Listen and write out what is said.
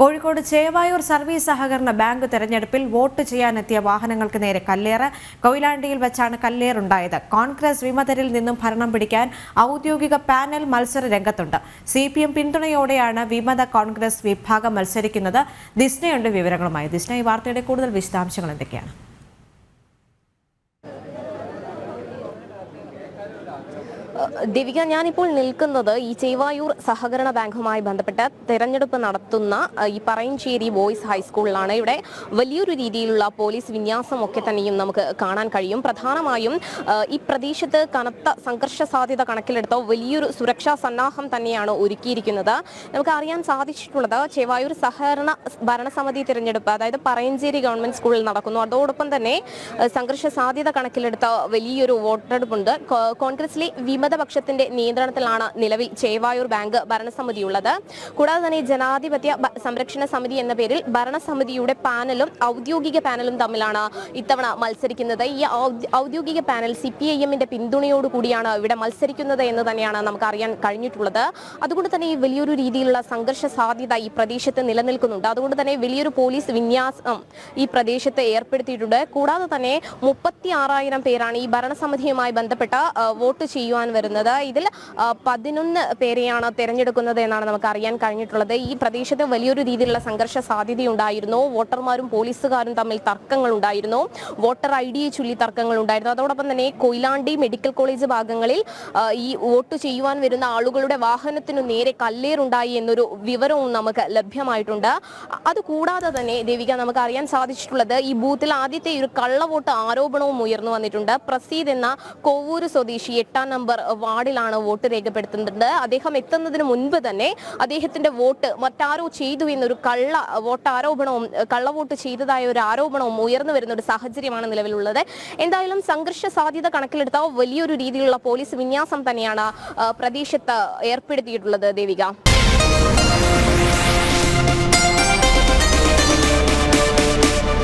Kozhikode Chevayur service സഹകരണ bank തെരഞ്ഞെടുപ്പിൽ vote ചെയ്യാനെത്തിയ വാഹനങ്ങൾക്ക് നേരെ കല്ലേറ്. കൊയിലാണ്ടിയിൽ വെച്ചാണ് കല്ലേറുണ്ടായത്. കോൺഗ്രസ് വിമതരിൽ നിന്നും ഭരണം പിടിക്കാൻ ഔദ്യോഗിക പാനൽ മത്സര രംഗത്തുണ്ട്. CPM പിന്തുണയോടെയാണ് വിമത കോൺഗ്രസ് വിഭാഗം മത്സരിക്കുന്നത്. ദിസ്നയുണ്ട് വിവരങ്ങളുമായി. ദിസ്ന, ഈ വാർത്തയുടെ കൂടുതൽ വിശദാംശങ്ങൾ എന്തൊക്കെയാണ്? ദേവിക, ഞാനിപ്പോൾ നിൽക്കുന്നത് ഈ ചേവായൂർ സഹകരണ ബാങ്കുമായി ബന്ധപ്പെട്ട് തെരഞ്ഞെടുപ്പ് നടത്തുന്ന ഈ പറയഞ്ചേരി ബോയ്സ് ഹൈസ്കൂളിലാണ്. ഇവിടെ വലിയൊരു രീതിയിലുള്ള പോലീസ് വിന്യാസമൊക്കെ തന്നെയും നമുക്ക് കാണാൻ കഴിയും. പ്രധാനമായും ഈ പ്രദേശത്ത് കനത്ത സംഘർഷ സാധ്യത കണക്കിലെടുത്ത വലിയൊരു സുരക്ഷാ സന്നാഹം തന്നെയാണ് ഒരുക്കിയിരിക്കുന്നത്. നമുക്ക് അറിയാൻ സാധിച്ചിട്ടുള്ളത് ചേവായൂർ സഹകരണ ഭരണസമിതി തിരഞ്ഞെടുപ്പ്, അതായത് പറയഞ്ചേരി ഗവൺമെന്റ് സ്കൂളിൽ നടക്കുന്നു. അതോടൊപ്പം തന്നെ സംഘർഷ സാധ്യത കണക്കിലെടുത്ത വലിയൊരു വോട്ടെടുപ്പുണ്ട്. കോൺഗ്രസിലെ വിമതപക്ഷത്തിന്റെ നിയന്ത്രണത്തിലാണ് നിലവിൽ ചേവായൂർ ബാങ്ക് ഭരണസമിതിയുള്ളത്. കൂടാതെ തന്നെ ജനാധിപത്യ സംരക്ഷണ സമിതി എന്ന പേരിൽ ഭരണസമിതിയുടെ പാനലും ഔദ്യോഗിക പാനലും തമ്മിലാണ് ഇത്തവണ മത്സരിക്കുന്നത്. ഈ ഔദ്യോഗിക പാനൽ CPIM-ന്റെ പിന്തുണയോടുകൂടിയാണ് ഇവിടെ മത്സരിക്കുന്നത് എന്ന് തന്നെയാണ് നമുക്ക് അറിയാൻ കഴിഞ്ഞിട്ടുള്ളത്. അതുകൊണ്ട് തന്നെ ഈ വലിയൊരു രീതിയിലുള്ള സംഘർഷ സാധ്യത ഈ പ്രദേശത്ത് നിലനിൽക്കുന്നുണ്ട്. അതുകൊണ്ട് തന്നെ വലിയൊരു പോലീസ് വിന്യാസം ഈ പ്രദേശത്ത് ഏർപ്പെടുത്തിയിട്ടുണ്ട്. കൂടാതെ തന്നെ 36,000 പേരാണ് ഈ ഭരണസമിതിയുമായി ബന്ധപ്പെട്ട വോട്ട് ചെയ്യുവാൻ വരുന്നത്. ഇതിൽ 11 പേരെയാണ് തെരഞ്ഞെടുക്കുന്നത് എന്നാണ് നമുക്ക് അറിയാൻ കഴിഞ്ഞിട്ടുള്ളത്. ഈ പ്രദേശത്ത് വലിയൊരു രീതിയിലുള്ള സംഘർഷ സാധ്യതയുണ്ടായിരുന്നു. വോട്ടർമാരും പോലീസുകാരും തമ്മിൽ തർക്കങ്ങൾ ഉണ്ടായിരുന്നു. വോട്ടർ IDയെ ചൊല്ലി തർക്കങ്ങൾ ഉണ്ടായിരുന്നു. അതോടൊപ്പം തന്നെ കൊയിലാണ്ടി മെഡിക്കൽ കോളേജ് ഭാഗങ്ങളിൽ ഈ വോട്ട് ചെയ്യുവാൻ വരുന്ന ആളുകളുടെ വാഹനത്തിനു നേരെ കല്ലേറുണ്ടായി എന്നൊരു വിവരവും നമുക്ക് ലഭ്യമായിട്ടുണ്ട്. അതുകൂടാതെ തന്നെ ദേവിക, നമുക്ക് അറിയാൻ സാധിച്ചിട്ടുള്ളത് ഈ ബൂത്തിൽ ആദ്യത്തെ ഒരു കള്ളവോട്ട് ആരോപണവും ഉയർന്നു വന്നിട്ടുണ്ട്. പ്രസീദ് എന്ന കോവൂര് സ്വദേശി 8-ാം നമ്പർ വാർഡിലാണ് വോട്ട് രേഖപ്പെടുത്തുന്നത്. അദ്ദേഹം എത്തുന്നതിന് മുൻപ് തന്നെ അദ്ദേഹത്തിന്റെ വോട്ട് മറ്റാരോ ചെയ്തു എന്നൊരു കള്ളവോട്ട് ചെയ്തതായ ഒരു ആരോപണവും ഉയർന്നു വരുന്ന ഒരു സാഹചര്യമാണ് നിലവിലുള്ളത്. എന്തായാലും സംഘർഷ സാധ്യത കണക്കിലെടുത്ത വലിയൊരു രീതിയിലുള്ള പോലീസ് വിന്യാസം തന്നെയാണ് പ്രദേശത്ത് ഏർപ്പെടുത്തിയിട്ടുള്ളത്. ദേവിക.